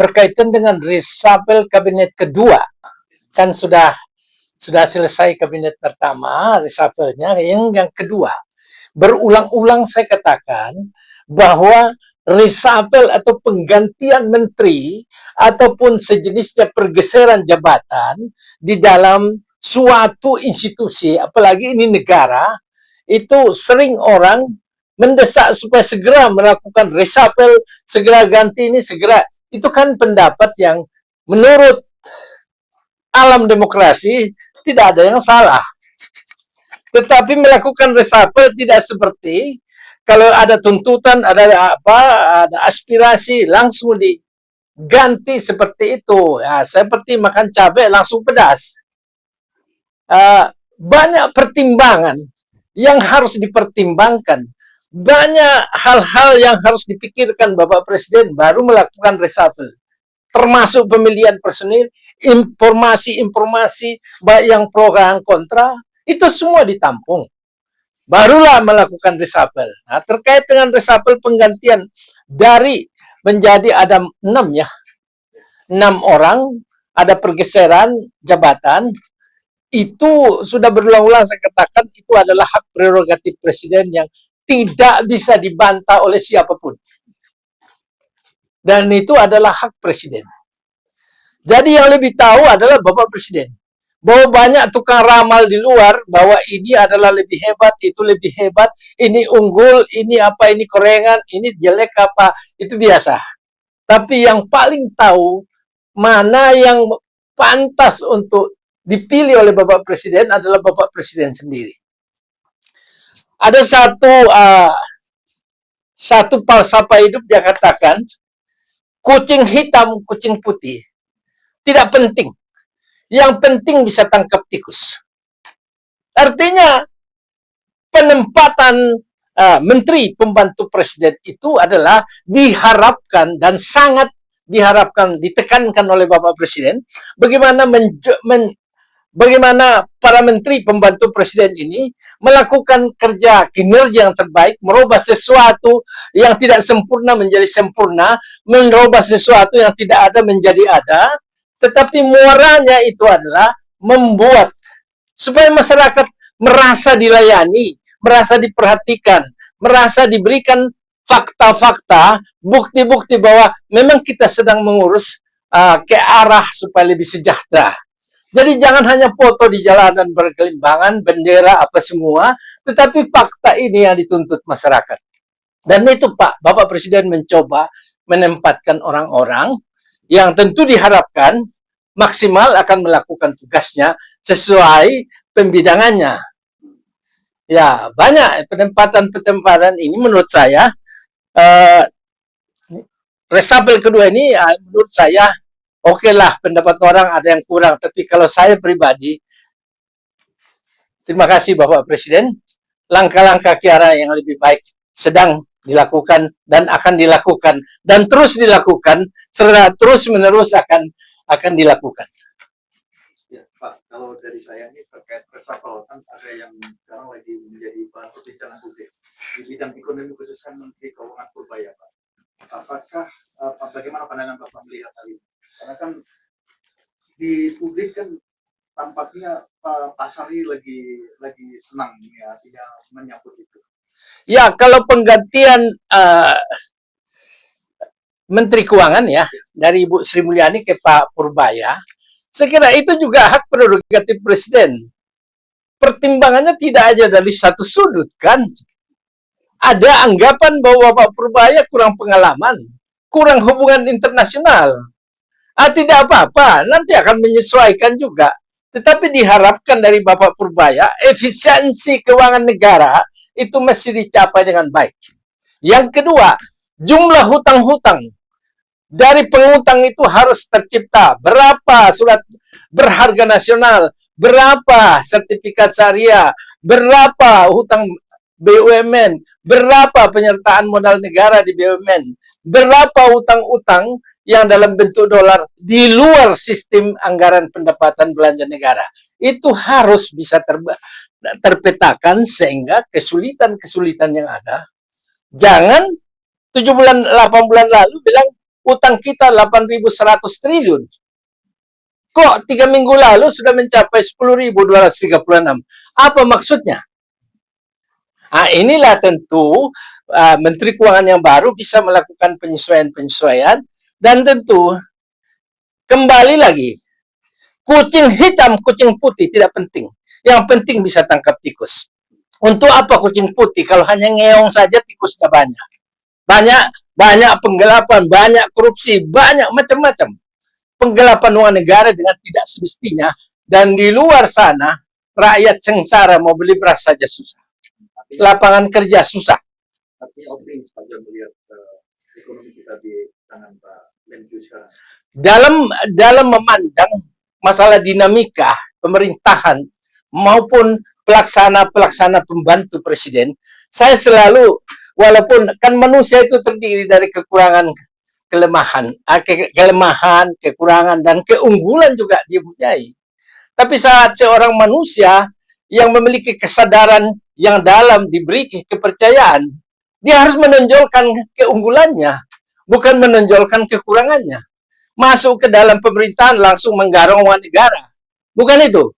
berkaitan dengan reshuffle kabinet kedua. Kan sudah selesai kabinet pertama, reshuffle-nya, yang kedua. Berulang-ulang saya katakan bahwa reshuffle atau penggantian menteri ataupun sejenisnya pergeseran jabatan di dalam suatu institusi, apalagi ini negara, itu sering orang mendesak supaya segera melakukan reshuffle, segera ganti ini, segera. Itu kan pendapat yang menurut alam demokrasi tidak ada yang salah. Tetapi melakukan reshuffle tidak seperti kalau ada tuntutan, ada aspirasi, langsung diganti seperti itu. Ya, seperti makan cabai langsung pedas. Banyak pertimbangan yang harus dipertimbangkan. Banyak hal-hal yang harus dipikirkan Bapak Presiden baru melakukan reshuffle. Termasuk pemilihan personil, informasi-informasi baik yang pro dan kontra, itu semua ditampung. Barulah melakukan reshuffle. Nah, terkait dengan reshuffle penggantian dari menjadi ada 6 ya. 6 orang, ada pergeseran jabatan, itu sudah berulang-ulang saya katakan itu adalah hak prerogatif presiden yang tidak bisa dibantah oleh siapapun. Dan itu adalah hak presiden. Jadi yang lebih tahu adalah Bapak Presiden. Bahwa banyak tukang ramal di luar, bahwa ini adalah lebih hebat, itu lebih hebat, ini unggul, ini apa, ini korengan, ini jelek apa, itu biasa. Tapi yang paling tahu mana yang pantas untuk dipilih oleh Bapak Presiden adalah Bapak Presiden sendiri. Ada satu falsafah hidup dia katakan, kucing hitam, kucing putih, tidak penting. Yang penting bisa tangkap tikus. Artinya, penempatan menteri pembantu presiden itu adalah diharapkan dan sangat diharapkan, ditekankan oleh Bapak Presiden, bagaimana para menteri pembantu presiden ini melakukan kerja kinerja yang terbaik, merubah sesuatu yang tidak sempurna menjadi sempurna, merubah sesuatu yang tidak ada menjadi ada, tetapi muaranya itu adalah membuat supaya masyarakat merasa dilayani, merasa diperhatikan, merasa diberikan fakta-fakta, bukti-bukti bahwa memang kita sedang mengurus ke arah supaya lebih sejahtera. Jadi jangan hanya foto di jalanan bergelimbangan, bendera apa semua, tetapi fakta ini yang dituntut masyarakat. Dan itu Pak, Bapak Presiden mencoba menempatkan orang-orang yang tentu diharapkan maksimal akan melakukan tugasnya sesuai pembidangannya. Ya, banyak penempatan-penempatan ini menurut saya, reshuffle kedua ini menurut saya oke lah, pendapat orang ada yang kurang, tapi kalau saya pribadi, terima kasih Bapak Presiden, langkah-langkah ke arah yang lebih baik sedang dilakukan dan akan dilakukan dan terus dilakukan serta terus-menerus akan dilakukan. Ya, Pak, kalau dari saya ini terkait reshuffle kan ada yang sekarang lagi menjadi bahan perbincangan publik di bidang ekonomi khususnya Menteri Keuangan Purbaya, Pak. Apakah bagaimana pandangan Bapak melihat hal ini? Karena kan di publik kan tampaknya Pak Sari lagi senang ya, artinya menyambut itu. Ya, kalau penggantian Menteri Keuangan ya, dari Ibu Sri Mulyani ke Pak Purbaya, saya kira itu juga hak prerogatif Presiden. Pertimbangannya tidak aja dari satu sudut kan. Ada anggapan bahwa Pak Purbaya kurang pengalaman, kurang hubungan internasional. Tidak apa-apa, nanti akan menyesuaikan juga. Tetapi diharapkan dari Bapak Purbaya, efisiensi keuangan negara itu mesti dicapai dengan baik. Yang kedua, jumlah hutang-hutang dari pengutang itu harus tercipta. Berapa surat berharga nasional, berapa sertifikat syariah, berapa hutang BUMN, berapa penyertaan modal negara di BUMN, berapa utang-utang yang dalam bentuk dolar di luar sistem anggaran pendapatan belanja negara. Itu harus bisa terpetakan sehingga kesulitan-kesulitan yang ada. Jangan 7 bulan, 8 bulan lalu bilang utang kita 8.100 triliun. Kok 3 minggu lalu sudah mencapai 10.236? Apa maksudnya? Nah, inilah tentu Menteri Keuangan yang baru bisa melakukan penyesuaian-penyesuaian, dan tentu kembali lagi, kucing hitam, kucing putih tidak penting. Yang penting bisa tangkap tikus. Untuk apa kucing putih kalau hanya ngeong saja tikusnya banyak? Banyak penggelapan, banyak korupsi, banyak macam-macam. Penggelapan uang negara dengan tidak semestinya, dan di luar sana rakyat sengsara, mau beli beras saja susah. Lapangan kerja susah. Tapi optimis saja melihat ekonomi kita di tangan Pak Menkyu sekarang. Dalam memandang masalah dinamika pemerintahan maupun pelaksana pembantu presiden, saya selalu, walaupun kan manusia itu terdiri dari kekurangan, kelemahan, kekurangan, dan keunggulan juga dipunyai. Tapi saat seorang manusia yang memiliki kesadaran yang dalam, diberi kepercayaan, dia harus menonjolkan keunggulannya, bukan menonjolkan kekurangannya. Masuk ke dalam pemerintahan langsung menggarong uang negara, bukan itu.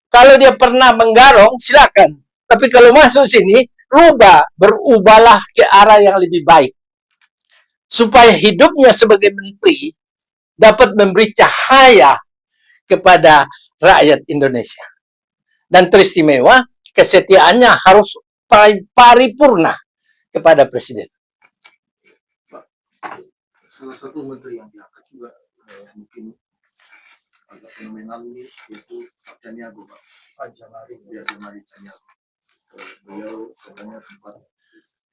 Kalau dia pernah menggarong, silakan. Tapi kalau masuk sini, berubahlah ke arah yang lebih baik. Supaya hidupnya sebagai menteri dapat memberi cahaya kepada rakyat Indonesia. Dan teristimewa, kesetiaannya harus paripurna kepada presiden. Salah satu menteri yang diangkat juga mungkin agak fenomenal ini yaitu Pak Caniago, Pak Jamari Caniago. Beliau sebenarnya sempat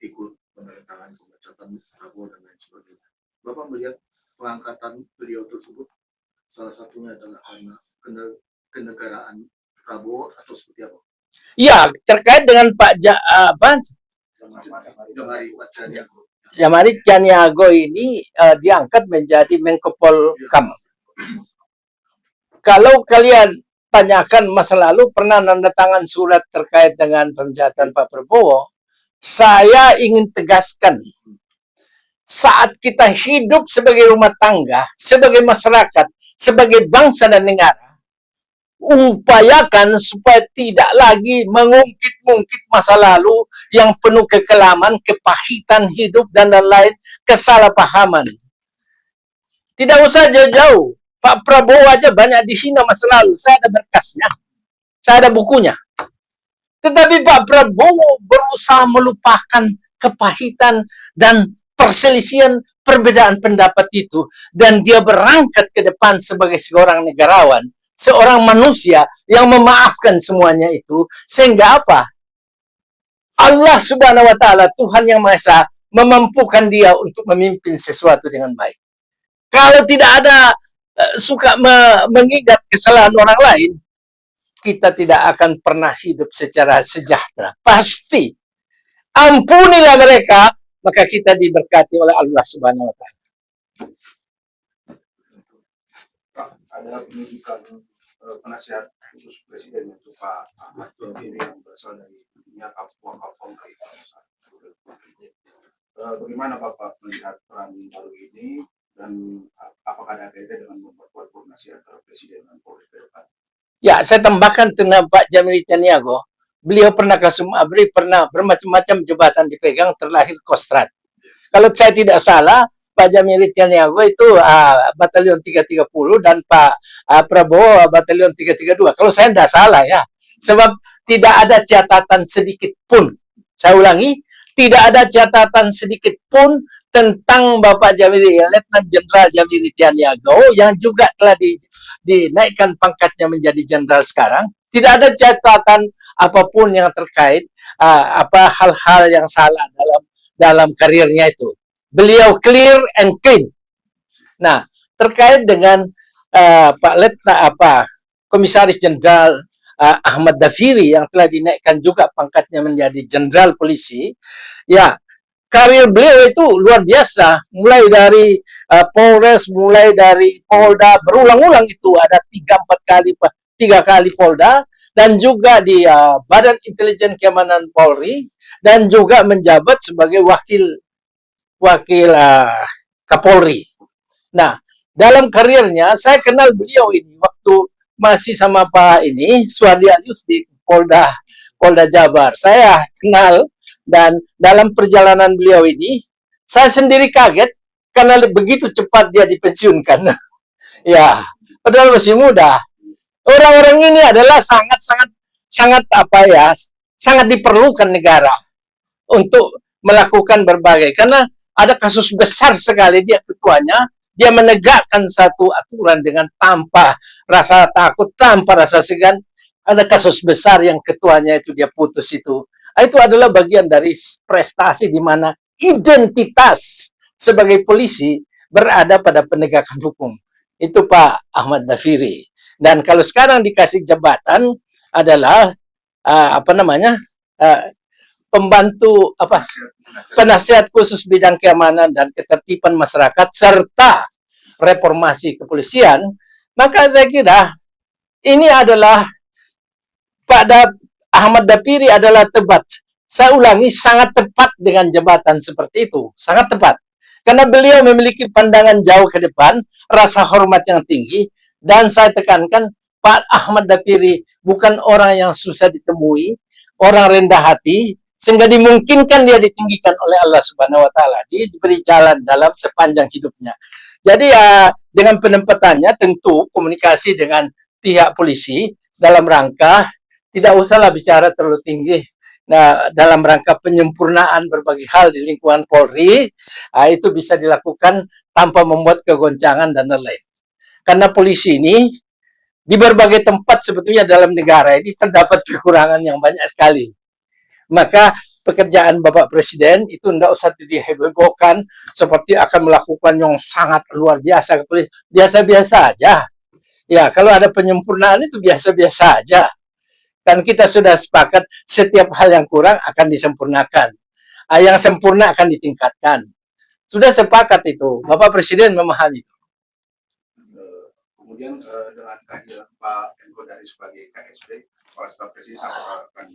ikut pemerintahan pemecatan Prabowo dan lain sebagainya. Bapak melihat pengangkatan beliau tersebut salah satunya adalah karena kenegaraan Prabowo atau seperti apa? Ya, terkait dengan Pak Jamari Caniago ini diangkat menjadi Menko Polhukam. Kalau kalian tanyakan masa lalu pernah nandatangan surat terkait dengan pemecatan Pak Prabowo, saya ingin tegaskan, saat kita hidup sebagai rumah tangga, sebagai masyarakat, sebagai bangsa dan negara, upayakan supaya tidak lagi mengungkit-ungkit masa lalu yang penuh kekelaman, kepahitan hidup, dan lain-lain, kesalahpahaman. Tidak usah jauh-jauh. Pak Prabowo aja banyak dihina masa lalu. Saya ada berkasnya. Saya ada bukunya. Tetapi Pak Prabowo berusaha melupakan kepahitan dan perselisihan perbedaan pendapat itu. Dan dia berangkat ke depan sebagai seorang negarawan, seorang manusia yang memaafkan semuanya itu. Sehingga apa? Allah Subhanahu wa Ta'ala, Tuhan yang Maha Esa, memampukan dia untuk memimpin sesuatu dengan baik. Kalau tidak ada suka mengingat kesalahan orang lain, kita tidak akan pernah hidup secara sejahtera. Pasti. Ampunilah mereka, maka kita diberkati oleh Allah Subhanahu wa Ta'ala. Ada penunjukan penasihat khusus presiden itu Pak Ahmad Doli yang berasal dari dunia Kapolri. Bagaimana Bapak melihat peran baru ini dan apakah ada kaitan dengan memperkuat koordinasi antara presiden dan Polri ke depan? Ya, saya tambahkan tentang Pak Jamil Caniago. Beliau pernah ke Sumabri, pernah bermacam-macam jabatan dipegang, terlahir Kostrad. Kalau saya tidak salah, Pak Jamil Caniago itu Batalion 330 dan Pak Prabowo Batalion 332. Kalau saya tidak salah ya. Sebab tidak ada catatan sedikit pun. Saya ulangi, tidak ada catatan sedikit pun tentang Bapak Letnan Jenderal Jamil Caniago yang juga telah dinaikkan pangkatnya menjadi jenderal sekarang. Tidak ada catatan apapun yang terkait hal-hal yang salah dalam karirnya itu. Beliau clear and clean. Nah, terkait dengan Pak Komisaris Jenderal Ahmad Dhafiri yang telah dinaikkan juga pangkatnya menjadi jenderal polisi, ya, karir beliau itu luar biasa, mulai dari Polres, mulai dari Polda, berulang-ulang itu ada 3 kali Polda, dan juga di Badan Intelijen Keamanan Polri, dan juga menjabat sebagai wakil Kapolri. Nah, dalam karirnya saya kenal beliau ini waktu masih sama Pak ini Suhardi Alius di Polda Jabar. Saya kenal, dan dalam perjalanan beliau ini saya sendiri kaget karena begitu cepat dia dipensiunkan. Ya, padahal masih muda. Orang-orang ini adalah sangat apa ya, sangat diperlukan negara untuk melakukan berbagai, karena ada kasus besar sekali, dia ketuanya, dia menegakkan satu aturan dengan tanpa rasa takut, tanpa rasa segan. Ada kasus besar yang ketuanya itu dia putus itu. Itu adalah bagian dari prestasi di mana identitas sebagai polisi berada pada penegakan hukum. Itu Pak Ahmad Dafiri. Dan kalau sekarang dikasih jabatan adalah apa namanya, pembantu penasihat khusus bidang keamanan dan ketertiban masyarakat serta reformasi kepolisian, maka saya kira ini adalah Ahmad Dafiri adalah tepat. Saya ulangi, sangat tepat dengan jabatan seperti itu, sangat tepat. Karena beliau memiliki pandangan jauh ke depan, rasa hormat yang tinggi, dan saya tekankan Pak Ahmad Dafiri bukan orang yang susah ditemui, orang rendah hati, sehingga dimungkinkan dia ditinggikan oleh Allah Subhanahu wa taala, diberi jalan dalam sepanjang hidupnya. Jadi ya, dengan penempatannya tentu komunikasi dengan pihak polisi dalam rangka tidak usahlah bicara terlalu tinggi. Nah, dalam rangka penyempurnaan berbagai hal di lingkungan Polri, itu bisa dilakukan tanpa membuat kegoncangan dan lain-lain. Karena polisi ini di berbagai tempat sebetulnya dalam negara ini terdapat kekurangan yang banyak sekali. Maka pekerjaan Bapak Presiden itu tidak usah dihebohkan seperti akan melakukan yang sangat luar biasa. Biasa-biasa aja. Ya, kalau ada penyempurnaan itu biasa-biasa aja. Kan kita sudah sepakat setiap hal yang kurang akan disempurnakan. Yang sempurna akan ditingkatkan. Sudah sepakat itu. Bapak Presiden memahami itu. Kemudian dengan kehadiran Pak Enko dari sebagai KSP, Kepala Staf Presiden akan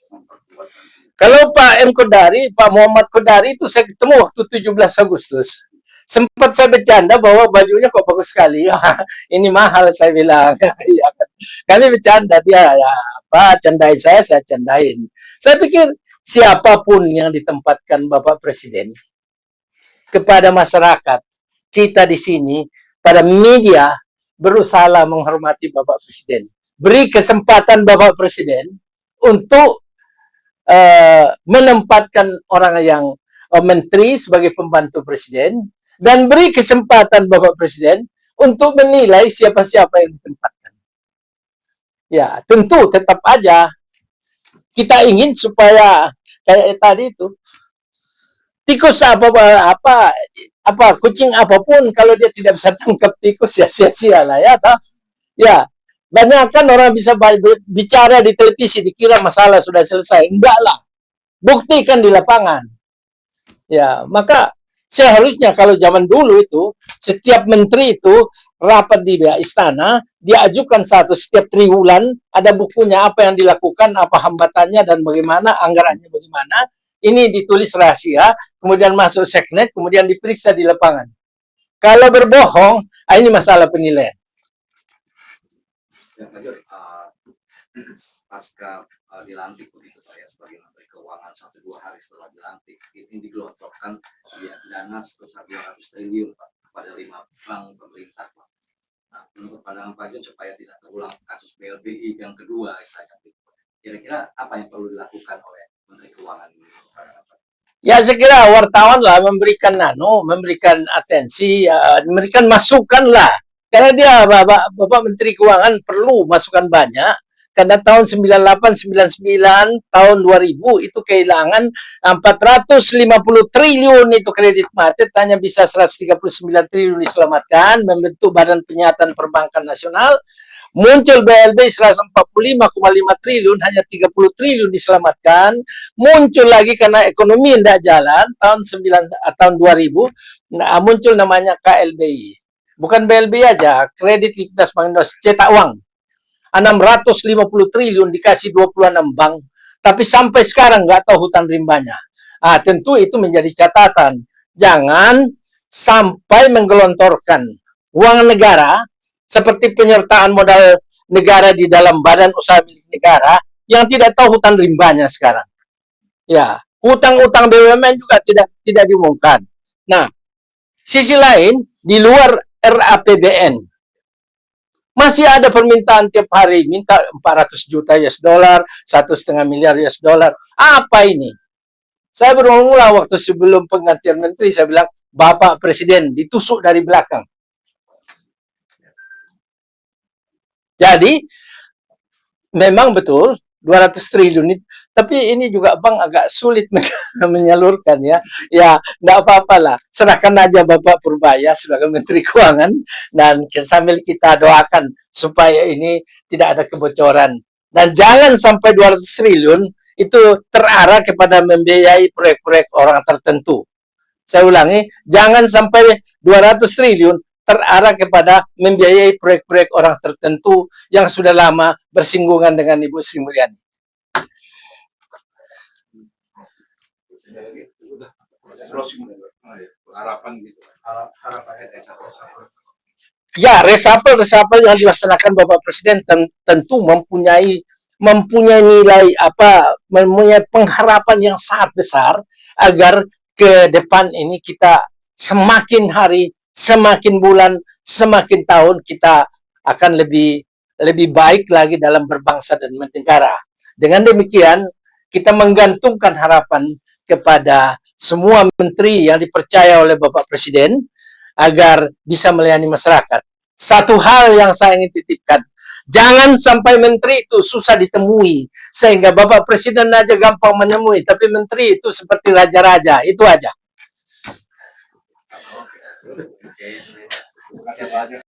memperkuat. Kalau Pak M. Kodari, Pak Muhammad Kodari itu saya ketemu waktu 17 Agustus. Sempat saya bercanda bahwa bajunya kok bagus sekali. Ini mahal, saya bilang. Kami bercanda, dia ya apa, candai saya candain. Saya pikir siapapun yang ditempatkan Bapak Presiden kepada masyarakat, kita di sini, pada media, berusaha menghormati Bapak Presiden. Beri kesempatan Bapak Presiden untuk menempatkan orang yang menteri sebagai pembantu presiden, dan beri kesempatan Bapak Presiden untuk menilai siapa-siapa yang ditempatkan. Ya, tentu tetap aja kita ingin supaya kayak tadi itu, tikus apa kucing apapun kalau dia tidak bisa tangkap tikus ya sia-sia lah ya, toh. Ya, banyak kan orang bisa bicara di televisi dikira masalah sudah selesai. Enggak lah. Buktikan di lapangan. Ya, maka seharusnya kalau zaman dulu itu setiap menteri itu rapat di istana, diajukan setiap triwulan, ada bukunya apa yang dilakukan, apa hambatannya dan bagaimana, anggarannya bagaimana. Ini ditulis rahasia, kemudian masuk seknet, kemudian diperiksa di lapangan. Kalau berbohong, ini masalah penilaian. Ya, pasca dilantik begitu Pak ya sebagai Menteri Keuangan 1-2 hari setelah dilantik ini digelontorkan ya, dana sebesar 200 triliun Pak pada 5 bank pemerintah Pak. Nah, menurut pandangan Pak Jon supaya tidak terulang kasus BLBI yang kedua istilahnya, kira-kira apa yang perlu dilakukan oleh Menteri Keuangan ini? Ya, saya kira wartawan lah memberikan atensi, memberikan masukan lah. Karena dia Bapak Menteri Keuangan perlu masukan banyak. Karena tahun 98, 99, tahun 2000 itu kehilangan 450 triliun itu kredit macet, hanya bisa 139 triliun diselamatkan, membentuk Badan Penyihatan Perbankan Nasional. Muncul BLB 145,5 triliun, hanya 30 triliun diselamatkan. Muncul lagi karena ekonomi tidak jalan tahun 2000, muncul namanya KLBI. Bukan BLB aja, kredit likuiditas bank Indonesia, cetak uang. 650 triliun dikasih 26 bank, tapi sampai sekarang nggak tahu hutan rimbanya. Tentu itu menjadi catatan. Jangan sampai menggelontorkan uang negara seperti penyertaan modal negara di dalam badan usaha milik negara yang tidak tahu hutan rimbanya sekarang. Ya, hutang-hutang BUMN juga tidak diumumkan. Nah, sisi lain di luar RAPBN masih ada permintaan tiap hari, minta 400 juta US dollar, 1,5 miliar US dollar. Apa ini? Saya berulang-ulang waktu sebelum penggantian menteri, saya bilang, Bapak Presiden ditusuk dari belakang. Jadi, memang betul, 200 triliun itu, tapi ini juga Bang agak sulit menyalurkan ya. Ya, enggak apa-apalah. Serahkan aja Bapak Purbaya sebagai Menteri Keuangan dan sambil kita doakan supaya ini tidak ada kebocoran. Dan jangan sampai 200 triliun itu terarah kepada membiayai proyek-proyek orang tertentu. Saya ulangi, jangan sampai 200 triliun terarah kepada membiayai proyek-proyek orang tertentu yang sudah lama bersinggungan dengan Ibu Sri Mulyani. Harapan gitu. Harapannya Ya, resapel yang dilaksanakan Bapak Presiden tentu mempunyai nilai mempunyai pengharapan yang sangat besar agar ke depan ini kita semakin hari, semakin bulan, semakin tahun kita akan lebih baik lagi dalam berbangsa dan bernegara. Dengan demikian, kita menggantungkan harapan kepada semua menteri yang dipercaya oleh Bapak Presiden agar bisa melayani masyarakat. Satu hal yang saya ingin titipkan, jangan sampai menteri itu susah ditemui, sehingga Bapak Presiden aja gampang menemui, tapi menteri itu seperti raja-raja, itu aja. Terima kasih banyak.